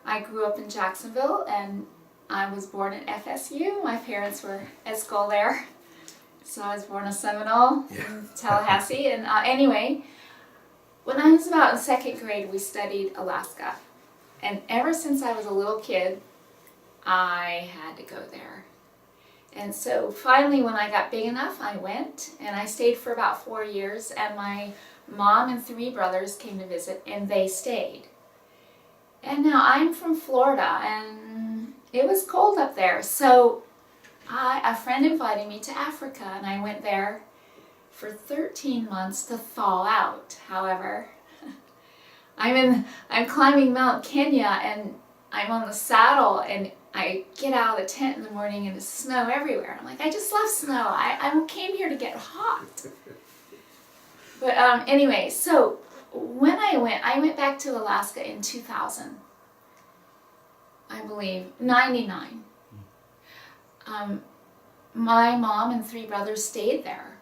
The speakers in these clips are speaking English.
I grew up in Jacksonville, and I was born at FSU. My parents were at school there. So I was born a Seminole in Tallahassee. And anyway, when I was about in second grade, we studied Alaska. And ever since I was a little kid, I had to go there. And so finally, when I got big enough, I went, and I stayed for about 4 years, and my mom and 3 brothers came to visit, and they stayed. And now I'm from Florida, and it was cold up there, so a friend invited me to Africa, and I went there for 13 months to thaw out. However, I'm climbing Mount Kenya, and I'm on the saddle, and I get out of the tent in the morning and there's snow everywhere. I'm like, I just love snow. I came here to get hot. But anyway, so when I went back to Alaska in 2000, I believe, 99. My mom and 3 brothers stayed there,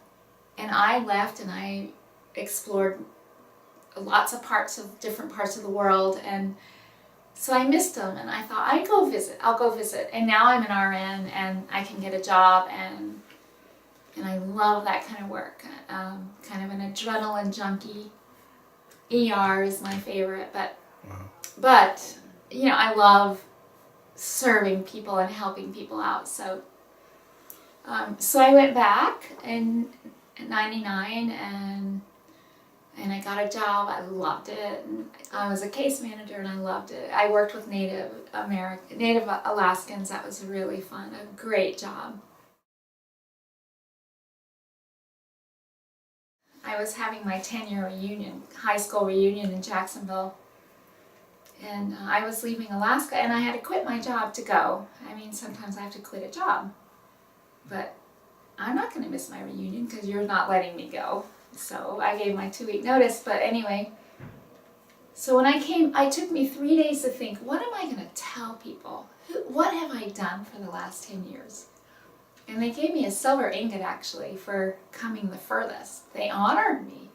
and I left and I explored lots of different parts of the world, and so I missed them, and I thought, I'll go visit. And now I'm an RN, and I can get a job, and I love that kind of work. Kind of an adrenaline junkie. ER is my favorite, but you know, I love serving people and helping people out. So I went back in '99, and I got a job. I loved it. And I was a case manager, and I loved it. I worked with Native Alaskans. That was really fun. A great job. I was having my 10-year reunion, high school reunion in Jacksonville. And I was leaving Alaska, and I had to quit my job to go. I mean, sometimes I have to quit a job. But I'm not going to miss my reunion because you're not letting me go. So I gave my 2-week notice, but anyway. So when I came, it took me 3 days to think, what am I going to tell people? What have I done for the last 10 years? And they gave me a silver ingot, actually, for coming the furthest. They honored me.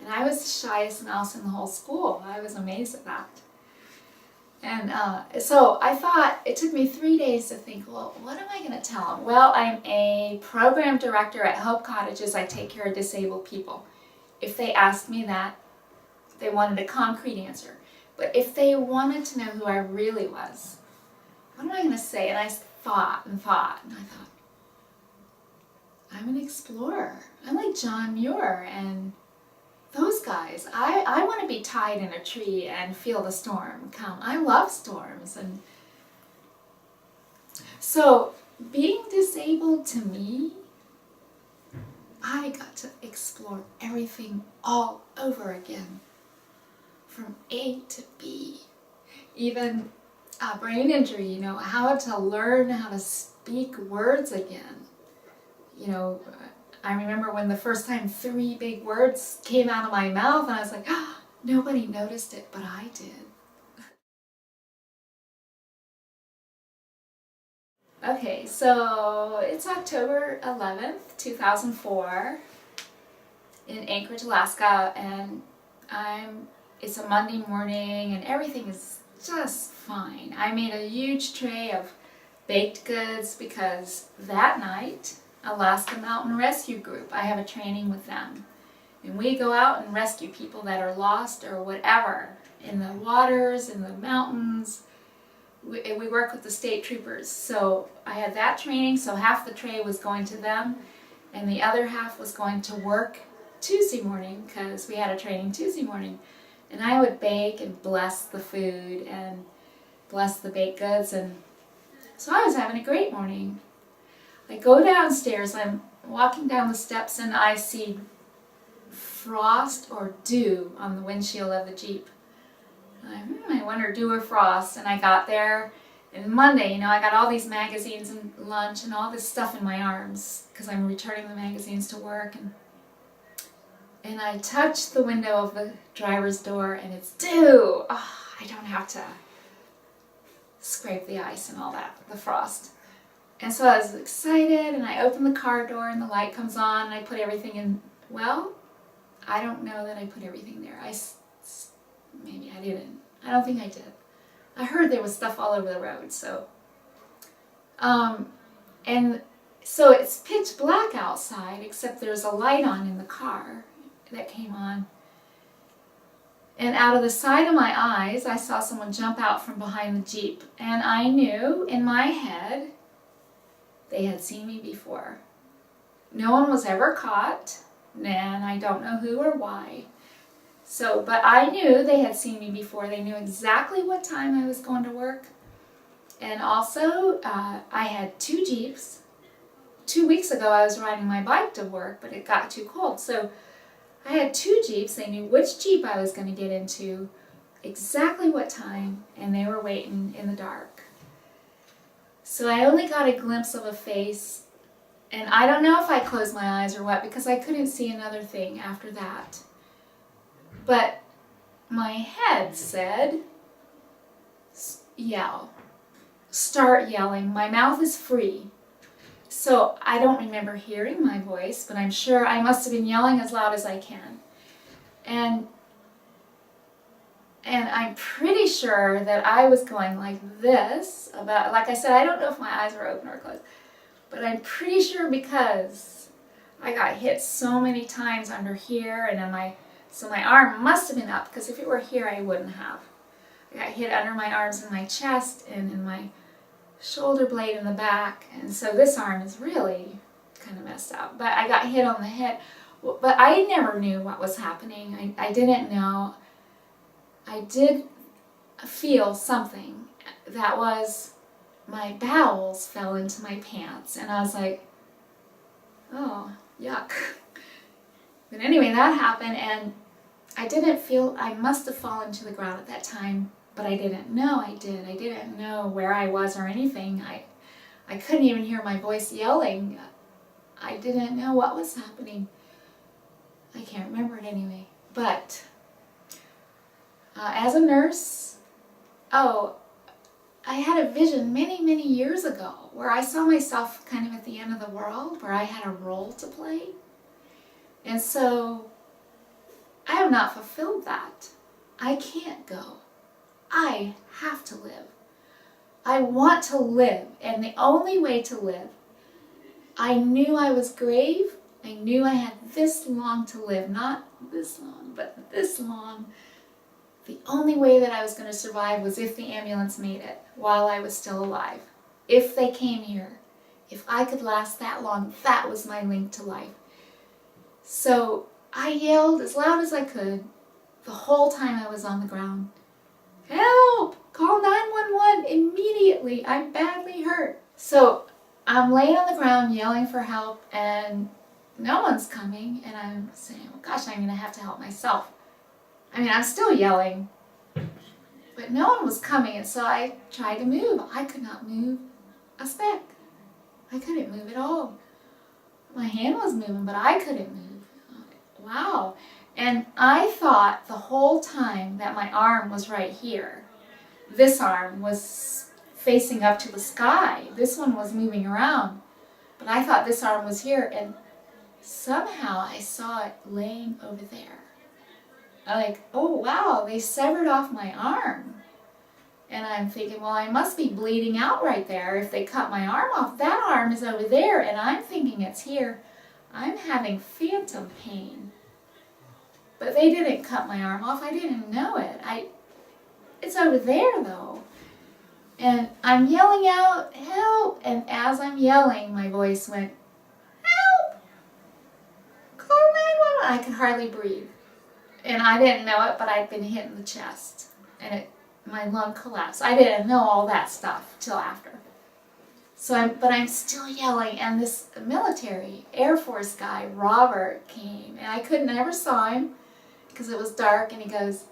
And I was the shyest mouse in the whole school. I was amazed at that. And so I thought, it took me 3 days to think, well, what am I going to tell them? Well, I'm a program director at Hope Cottages. I take care of disabled people. If they asked me that, they wanted a concrete answer. But if they wanted to know who I really was, what am I going to say? And I thought, and I thought, I'm an explorer. I'm like John Muir and those guys. I want to be tied in a tree and feel the storm come. I love storms. And so being disabled, to me, I got to explore everything all over again, from A to B. Even brain injury, you know, how to learn how to speak words again. You know, I remember when the first time 3 big words came out of my mouth, and I was like, oh, nobody noticed it, but I did. Okay, so it's October 11th, 2004 in Anchorage, Alaska, and it's a Monday morning, and everything is just fine. I made a huge tray of baked goods because that night, Alaska Mountain Rescue Group, I have a training with them. And we go out and rescue people that are lost or whatever, in the waters, in the mountains. We work with the state troopers. So I had that training, so half the tray was going to them, and the other half was going to work Tuesday morning, because we had a training Tuesday morning. And I would bake and bless the food and bless the baked goods, and so I was having a great morning. I go downstairs, I'm walking down the steps, and I see frost or dew on the windshield of the Jeep. I wonder, dew or frost. And I got there, and Monday, you know, I got all these magazines and lunch and all this stuff in my arms because I'm returning the magazines to work, and I touched the window of the driver's door, and it's dew. Oh, I don't have to scrape the ice and all that, the frost. And so I was excited, and I opened the car door, and the light comes on, and I put everything in. Well, I don't know that I put everything there. Maybe I didn't. I don't think I did. I heard there was stuff all over the road, so. And so it's pitch black outside, except there's a light on in the car that came on. And out of the side of my eyes, I saw someone jump out from behind the Jeep. And I knew in my head they had seen me before. No one was ever caught, and I don't know who or why. So, but I knew they had seen me before. They knew exactly what time I was going to work. And also, I had 2 Jeeps. 2 weeks ago, I was riding my bike to work, but it got too cold. So I had 2 Jeeps. They knew which Jeep I was going to get into, exactly what time, and they were waiting in the dark. So I only got a glimpse of a face, and I don't know if I closed my eyes or what, because I couldn't see another thing after that. But my head said, yell. Start yelling. My mouth is free. So I don't remember hearing my voice, but I'm sure I must have been yelling as loud as I can. And I'm pretty sure that I was going like this, about, like I said, I don't know if my eyes were open or closed, but I'm pretty sure because I got hit so many times under here and in so my arm must have been up, because if it were here I wouldn't have. I got hit under my arms and my chest and in my shoulder blade in the back, and so this arm is really kind of messed up. But I got hit on the head. But I never knew what was happening. I didn't know. I did feel something that was, my bowels fell into my pants, and I was like, oh, yuck. But anyway, that happened, and I didn't feel, I must have fallen to the ground at that time, but I didn't know I did. I didn't know where I was or anything. I couldn't even hear my voice yelling. I didn't know what was happening. I can't remember it anyway. But as a nurse, I had a vision many, many years ago where I saw myself kind of at the end of the world, where I had a role to play. And so I have not fulfilled that. I can't go. I have to live. I want to live, and the only way to live, I knew I was grave. I knew I had this long to live, not this long, but this long. The only way that I was going to survive was if the ambulance made it while I was still alive. If they came here, if I could last that long, that was my link to life. So I yelled as loud as I could the whole time I was on the ground. Help! Call 911 immediately. I'm badly hurt. So I'm laying on the ground yelling for help, and no one's coming, and I'm saying, well, gosh, I'm going to have to help myself. I mean, I'm still yelling, but no one was coming, and so I tried to move. I could not move a speck. I couldn't move at all. My hand was moving, but I couldn't move. Wow. And I thought the whole time that my arm was right here. This arm was facing up to the sky. This one was moving around. But I thought this arm was here, and somehow I saw it laying over there. I'm like, oh wow, they severed off my arm. And I'm thinking, well, I must be bleeding out right there if they cut my arm off. That arm is over there, and I'm thinking it's here. I'm having phantom pain. But they didn't cut my arm off. I didn't know it. It's over there, though. And I'm yelling out, help! And as I'm yelling, my voice went, help! Call 911. I could hardly breathe. And I didn't know it, but I'd been hit in the chest. And my lung collapsed. I didn't know all that stuff till after. But I'm still yelling, and this military Air Force guy, Robert, came, and I never saw him because it was dark, and he goes,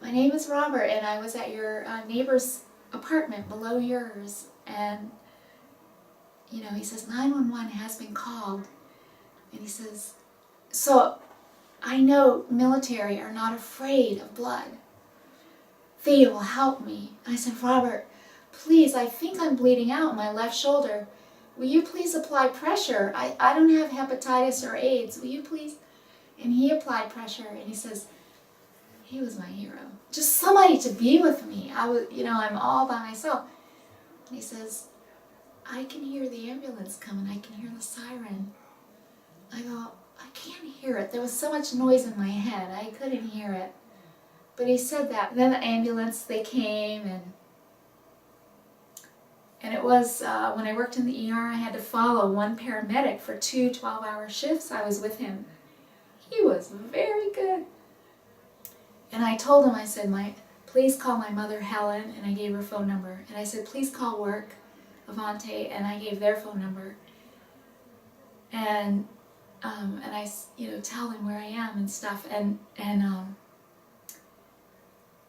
my name is Robert, and I was at your neighbor's apartment below yours, and he says 911 has been called, and he says, so I know military are not afraid of blood. They will help me. And I said, Robert, please, I think I'm bleeding out my left shoulder. Will you please apply pressure? I don't have hepatitis or AIDS. Will you please? And he applied pressure, and he says, He was my hero. Just somebody to be with me. I'm all by myself. And he says, I can hear the ambulance coming. I can hear the siren. I go, I can't hear it. There was so much noise in my head. I couldn't hear it. But he said that. And then the ambulance, they came, and it was, when I worked in the ER, I had to follow one paramedic for 2 12-hour shifts. I was with him. He was very good. And I told him, I said, please call my mother Helen, and I gave her phone number. And I said, please call work, Avante, and I gave their phone number. And I, tell them where I am and stuff. And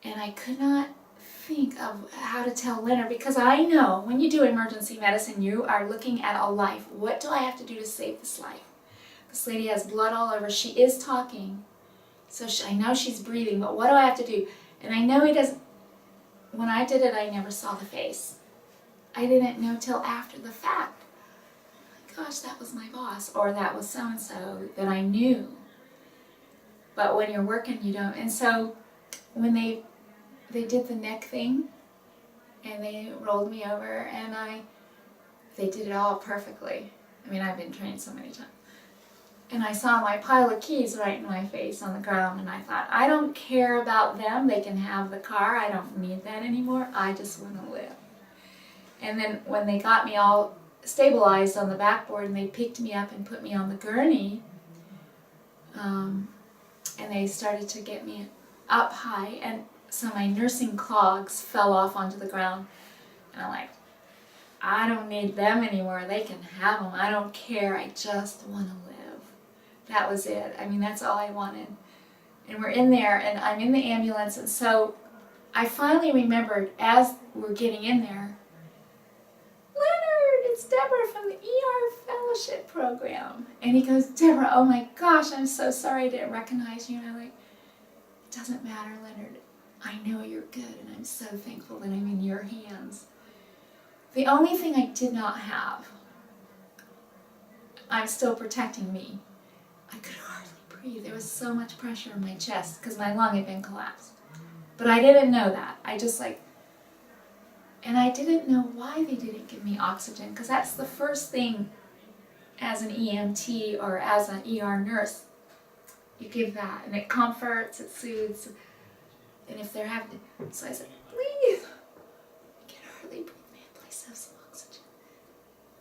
I could not think of how to tell Leonard, because I know when you do emergency medicine, you are looking at a life. What do I have to do to save this life? This lady has blood all over. She is talking. So I know she's breathing, but what do I have to do? And I know he doesn't. When I did it, I never saw the face. I didn't know till after the fact. Gosh, that was my boss, or that was so-and-so that I knew. But when you're working, you don't. And so when they did the neck thing, and they rolled me over, and they did it all perfectly. I mean, I've been trained so many times. And I saw my pile of keys right in my face on the ground, and I thought, I don't care about them. They can have the car. I don't need that anymore. I just want to live. And then when they got me all stabilized on the backboard, and they picked me up and put me on the gurney, and they started to get me up high, and so my nursing clogs fell off onto the ground, and I'm like, I don't need them anymore. They can have them. I don't care. I just want to live. That was it. I mean, that's all I wanted. And we're in there, and I'm in the ambulance, and so I finally remembered as we're getting in there, Leonard, it's Deborah from the ER Fellowship Program. And he goes, Deborah, oh my gosh, I'm so sorry I didn't recognize you. And I'm like, it doesn't matter, Leonard. I know you're good, and I'm so thankful that I'm in your hands. The only thing I did not have, I'm still protecting me. I could hardly breathe. There was so much pressure in my chest because my lung had been collapsed. But I didn't know that. And I didn't know why they didn't give me oxygen, because that's the first thing as an EMT or as an ER nurse. You give that, and it comforts, it soothes. And if they're having to, so I said, please, I can hardly breathe, man, please have some oxygen.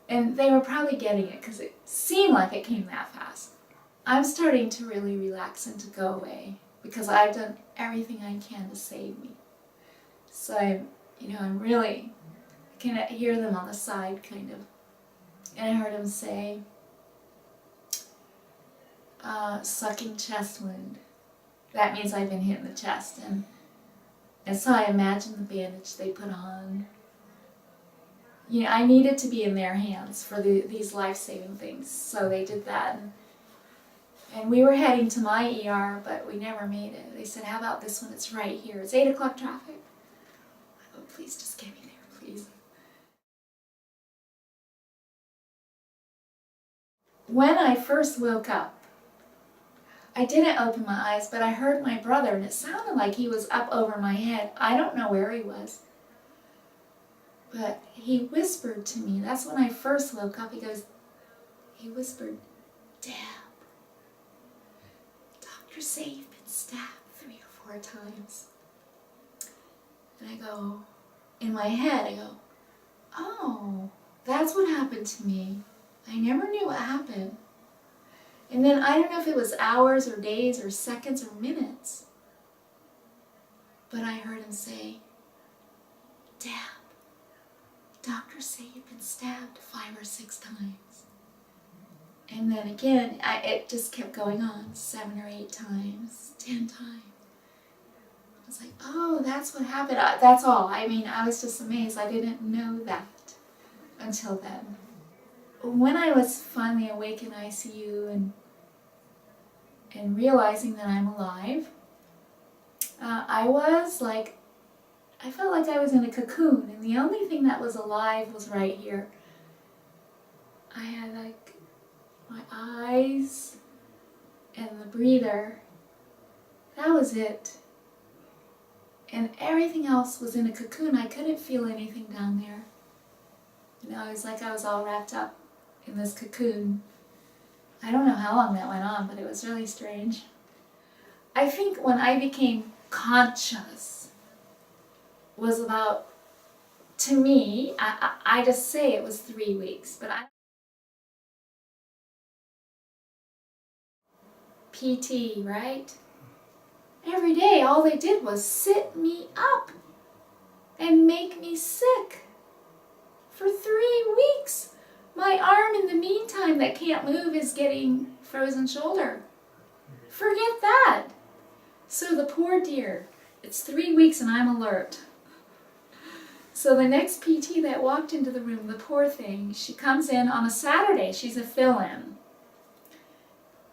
And they were probably getting it because it seemed like it came that fast. I'm starting to really relax and to go away because I've done everything I can to save me. So I'm really, I can hear them on the side kind of. And I heard him say, sucking chest wound. That means I've been hit in the chest. And so I imagined the bandage they put on. I needed to be in their hands for these life-saving things. So they did that. And we were heading to my ER, but we never made it. They said, how about this one? It's right here. It's 8 o'clock traffic. I go, please just get me there, please. When I first woke up, I didn't open my eyes, but I heard my brother, and it sounded like he was up over my head. I don't know where he was. But he whispered to me. That's when I first woke up. He whispered, Deb, doctors say you've been stabbed 3 or 4 times. And I go, in my head, I go, oh, that's what happened to me. I never knew what happened. And then I don't know if it was hours or days or seconds or minutes, but I heard him say, Deb, doctors say you've been stabbed 5 or 6 times. And then again, it just kept going on, 7 or 8 times, 10 times. I was like, oh, that's what happened. That's all. I mean, I was just amazed. I didn't know that until then. When I was finally awake in ICU and realizing that I'm alive, I felt like I was in a cocoon, and the only thing that was alive was right here. I had my eyes and the breather. That was it. And everything else was in a cocoon. I couldn't feel anything down there. You know, it was like I was all wrapped up in this cocoon. I don't know how long that went on, but it was really strange. I think when I became conscious was about, to me, I just say it was 3 weeks, but PT, right? Every day, all they did was sit me up and make me sick for 3 weeks. My arm, in the meantime, that can't move is getting frozen shoulder. Forget that. So the poor dear, it's 3 weeks and I'm alert. So the next PT that walked into the room, the poor thing, she comes in on a Saturday. She's a fill-in.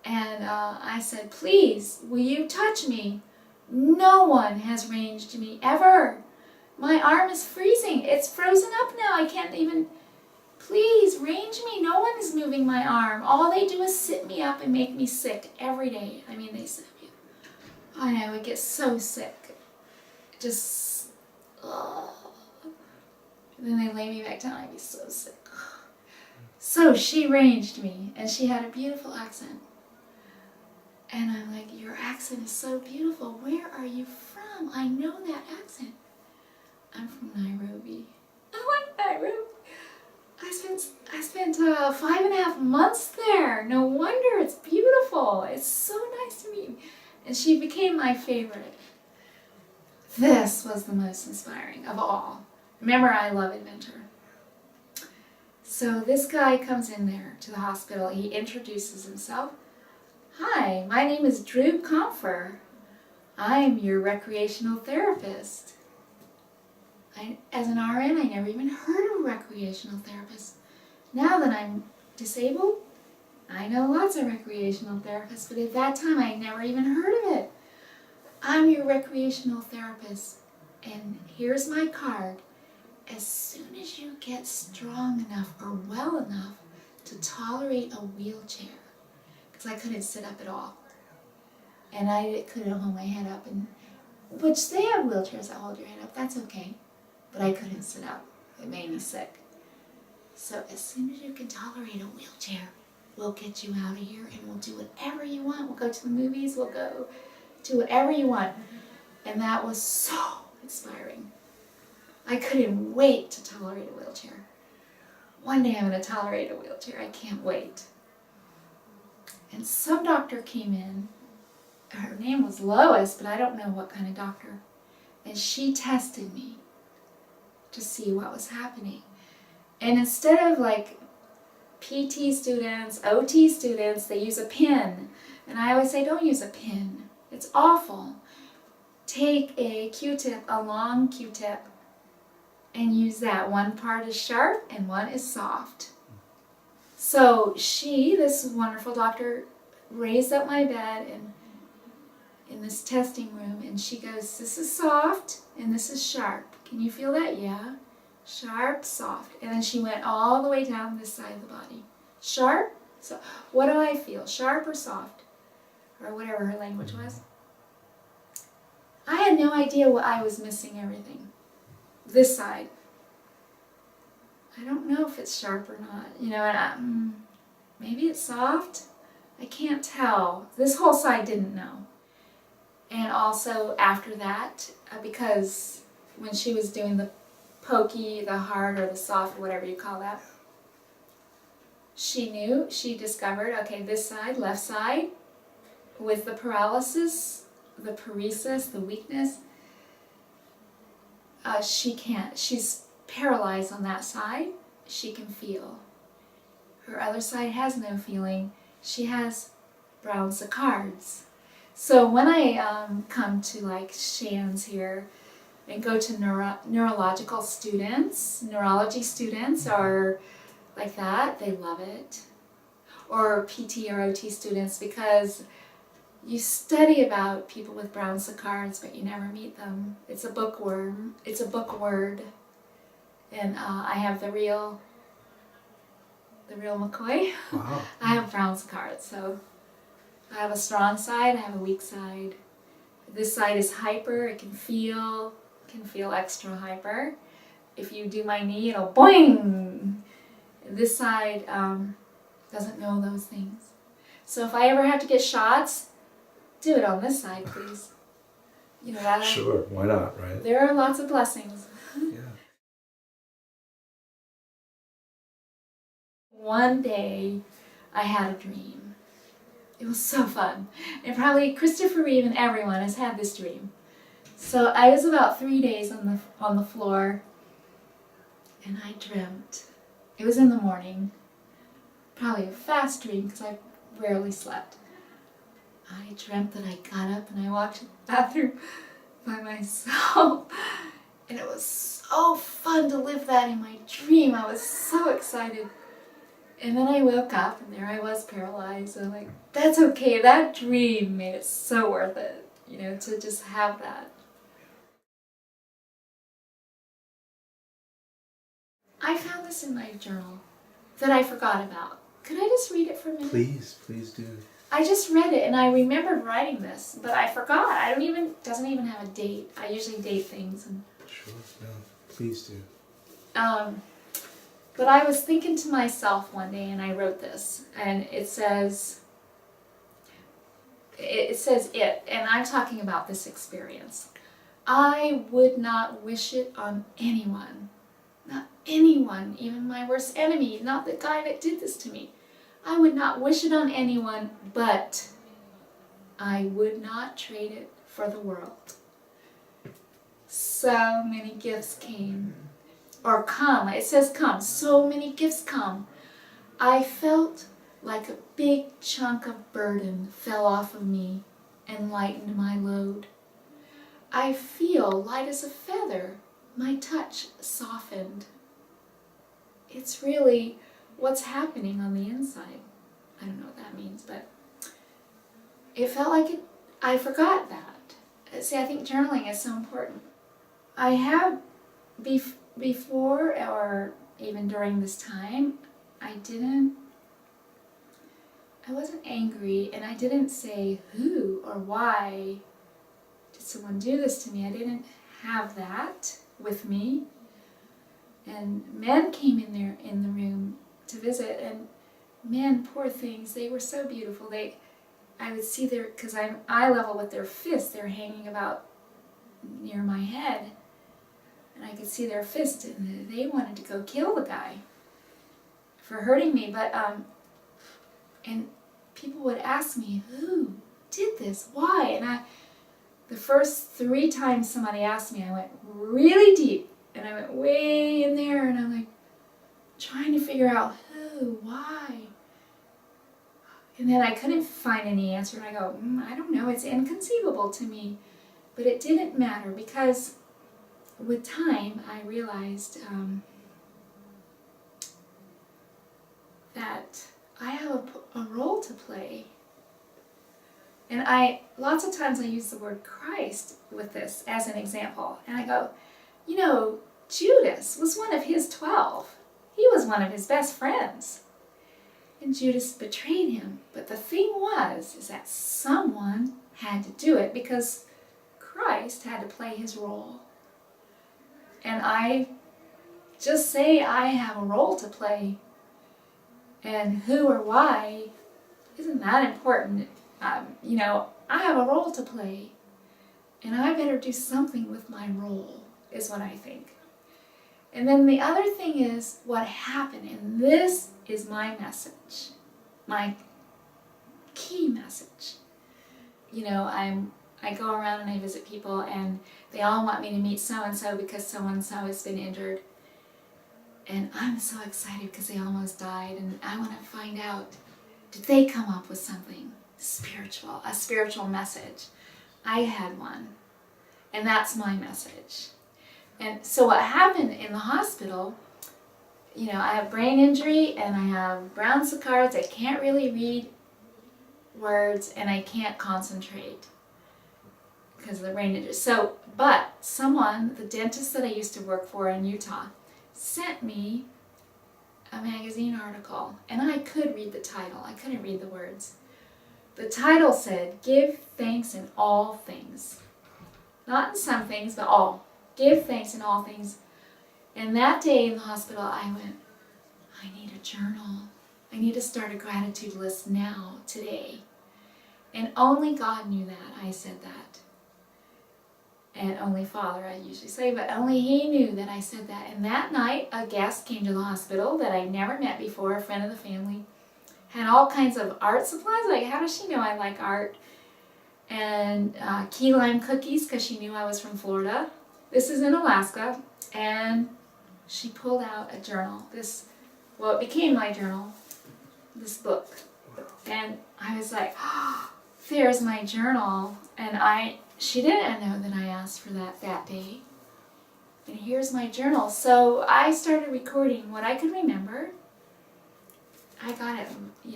And I said, please, will you touch me? No one has ranged me ever. My arm is freezing. It's frozen up now. I can't even... Please, range me. No one is moving my arm. All they do is sit me up and make me sick every day. I mean, they sit me up. I would get so sick. Just... And then they lay me back down. I'd be so sick. So she ranged me, and she had a beautiful accent. And I'm like, your accent is so beautiful. Where are you from? I know that accent. I'm from Nairobi. I like Nairobi. I spent 5.5 months there. No wonder, it's beautiful. It's so nice to meet you. And she became my favorite. This was the most inspiring of all. Remember, I love adventure. So this guy comes in there to the hospital. He introduces himself. Hi, my name is Drew Comfer. I'm your recreational therapist. As an RN, I never even heard of a recreational therapist. Now that I'm disabled, I know lots of recreational therapists, but at that time I never even heard of it. I'm your recreational therapist, and here's my card. As soon as you get strong enough or well enough to tolerate a wheelchair, because I couldn't sit up at all, and I couldn't hold my head up, which they have wheelchairs that hold your head up, that's okay. But I couldn't sit up. It made me sick. So as soon as you can tolerate a wheelchair, we'll get you out of here and we'll do whatever you want. We'll go to the movies, we'll go do whatever you want. And that was so inspiring. I couldn't wait to tolerate a wheelchair. One day I'm going to tolerate a wheelchair. I can't wait. And some doctor came in. Her name was Lois, but I don't know what kind of doctor. And she tested me to see what was happening. And instead of like PT students, OT students, they use a pin. And I always say, don't use a pin. It's awful. Take a Q-tip, a long Q-tip, and use that. One part is sharp and one is soft. So this wonderful doctor, raised up my bed and in this testing room, and she goes, this is soft and this is sharp. Can you feel that? Yeah. Sharp, soft. And then she went all the way down this side of the body. Sharp, so what do I feel? Sharp or soft? Or whatever her language was. I had no idea what I was missing everything. This side. I don't know if it's sharp or not. You know, and maybe it's soft. I can't tell. This whole side didn't know. And also after that, because when she was doing the pokey, the hard, or the soft, or whatever you call that, she discovered, okay, this side, left side, with the paralysis, the paresis, the weakness, she's paralyzed on that side. She can feel. Her other side has no feeling. She has brown saccades. So when I come to like Shands here and go to neurological students, neurology students or like that, they love it. Or PT or OT students, because you study about people with brown saccades, but you never meet them. It's a bookworm. It's a book word. And I have the real McCoy. Wow. I have brown saccades, so I have a strong side, I have a weak side. This side is hyper. It can feel extra hyper. If you do my knee, it'll boing. This side doesn't know those things. So if I ever have to get shots, do it on this side, please. You know that. Sure, why not, right? There are lots of blessings. Yeah. One day, I had a dream. It was so fun. And probably Christopher Reeve and everyone has had this dream. So I was about 3 days on the floor, and I dreamt. It was in the morning. Probably a fast dream because I rarely slept. I dreamt that I got up and I walked to the bathroom by myself. And it was so fun to live that in my dream. I was so excited. And then I woke up and there I was paralyzed. And I'm like, that's okay. That dream made it so worth it, you know, to just have that. I found this in my journal that I forgot about. Could I just read it for a minute? Please do. I just read it and I remembered writing this, but I forgot. Doesn't even have a date. I usually date things. And, Sure, no, please do. but I was thinking to myself one day and I wrote this, and it says, and I'm talking about this experience. I would not wish it on anyone. Not anyone, even my worst enemy, not the guy that did this to me. I would not wish it on anyone, but I would not trade it for the world. So many gifts came, or come, it says come, so many gifts come. I felt like a big chunk of burden fell off of me and lightened my load. I feel light as a feather, my touch softened. It's really what's happening on the inside. I don't know what that means, but it felt like it. I forgot that. See, I think journaling is so important. I have, before or even during this time, I wasn't angry, and I didn't say who or why did someone do this to me. I didn't have that with me. And men came in the room to visit, and men, poor things, they were so beautiful. I would see because I'm eye level with their fists, they're hanging about near my head, and I could see their fist, and they wanted to go kill the guy for hurting me. But and people would ask me, who did this? Why? And the first 3 times somebody asked me, I went really deep. And I went way in there, and I'm like trying to figure out who, why. And then I couldn't find any answer, and I go, I don't know, it's inconceivable to me. But it didn't matter, because with time I realized that I have a role to play. And lots of times I use the word Christ with this as an example. And I go, you know, Judas was one of his 12. He was one of his best friends. And Judas betrayed him. But the thing is that someone had to do it, because Christ had to play his role. And I just say I have a role to play. And who or why isn't that important. You know, I have a role to play. And I better do something with my role, is what I think. And then the other thing is what happened, and this is my message, my key message. You know, I go around and I visit people, and they all want me to meet so-and-so because so-and-so has been injured. And I'm so excited because they almost died, and I want to find out, did they come up with something spiritual, a spiritual message? I had one, and that's my message. And so what happened in the hospital, you know, I have brain injury and I have brown saccades. I can't really read words and I can't concentrate because of the brain injury. So, but someone, the dentist that I used to work for in Utah, sent me a magazine article, and I could read the title. I couldn't read the words. the title said, "Give thanks in all things." Not in some things, but all. Give thanks in all things. And that day in the hospital, I went, I need a journal. I need to start a gratitude list now, today. And only God knew that I said that. And only Father, I usually say, but only He knew that I said that. And that night, a guest came to the hospital that I never met before, a friend of the family, had all kinds of art supplies. Like, how does she know I like art? And key lime cookies, because she knew I was from Florida. This is in Alaska. And she pulled out a journal. It became my journal, this book. And I was like, oh, there's my journal. And she didn't know that I asked for that day. And here's my journal. So I started recording what I could remember. I got it,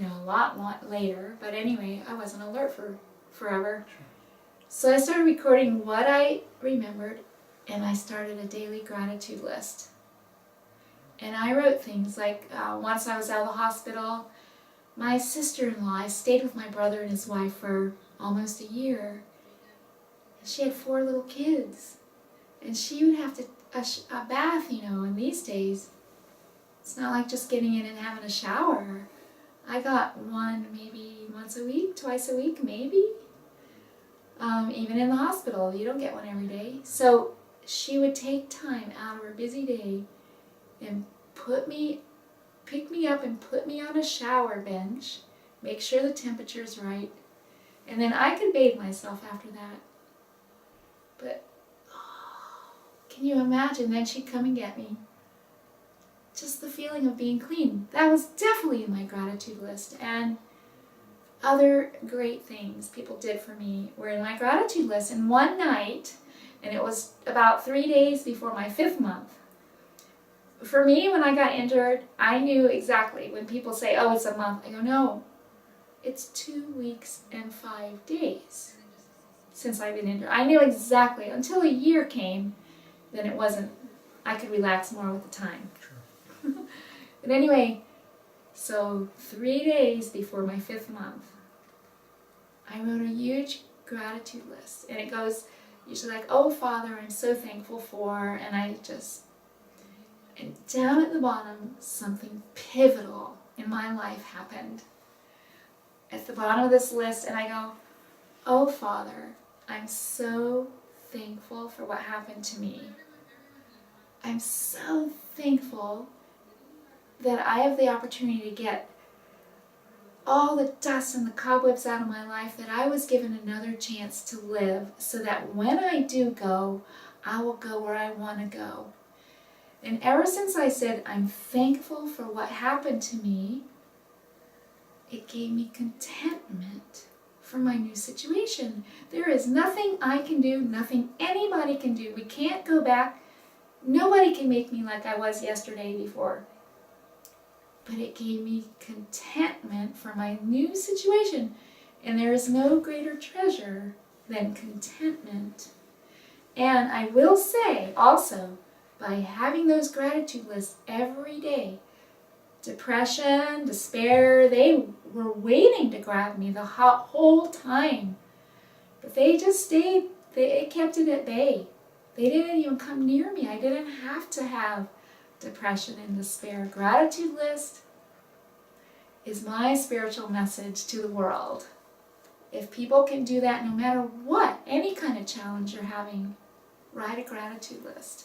a lot later. But anyway, I wasn't alert for forever. So I started recording what I remembered. And I started a daily gratitude list. And I wrote things like, once I was out of the hospital, my sister-in-law, I stayed with my brother and his wife for almost a year. She had 4 little kids. And she would have to, a bath, in these days, it's not like just getting in and having a shower. I got one maybe once a week, twice a week, maybe. Even in the hospital, you don't get one every day. So she would take time out of her busy day and pick me up and put me on a shower bench, make sure the temperature's right, and then I could bathe myself after that. But, can you imagine? Then she'd come and get me. Just the feeling of being clean. That was definitely in my gratitude list. And other great things people did for me were in my gratitude list. And one night, and it was about 3 days before my 5th month. For me, when I got injured, I knew exactly. When people say, oh, it's a month, I go, no, it's 2 weeks and 5 days since I've been injured. I knew exactly. Until a year came, then it wasn't, I could relax more with the time. Sure. But anyway, so 3 days before my 5th month, I wrote a huge gratitude list. And it goes usually like, oh, Father, I'm so thankful for, and down at the bottom, something pivotal in my life happened. At the bottom of this list, and I go, oh, Father, I'm so thankful for what happened to me. I'm so thankful that I have the opportunity to get all the dust and the cobwebs out of my life, that I was given another chance to live, so that when I do go, I will go where I want to go. And ever since I said, I'm thankful for what happened to me, it gave me contentment for my new situation. There is nothing I can do, nothing anybody can do. We can't go back. Nobody can make me like I was yesterday before. But it gave me contentment for my new situation. And there is no greater treasure than contentment. And I will say also, by having those gratitude lists every day, depression, despair, they were waiting to grab me the whole time. But they just stayed, they kept it at bay. They didn't even come near me. I didn't have to have depression and despair. Gratitude list is my spiritual message to the world. If people can do that no matter what, any kind of challenge you're having, write a gratitude list.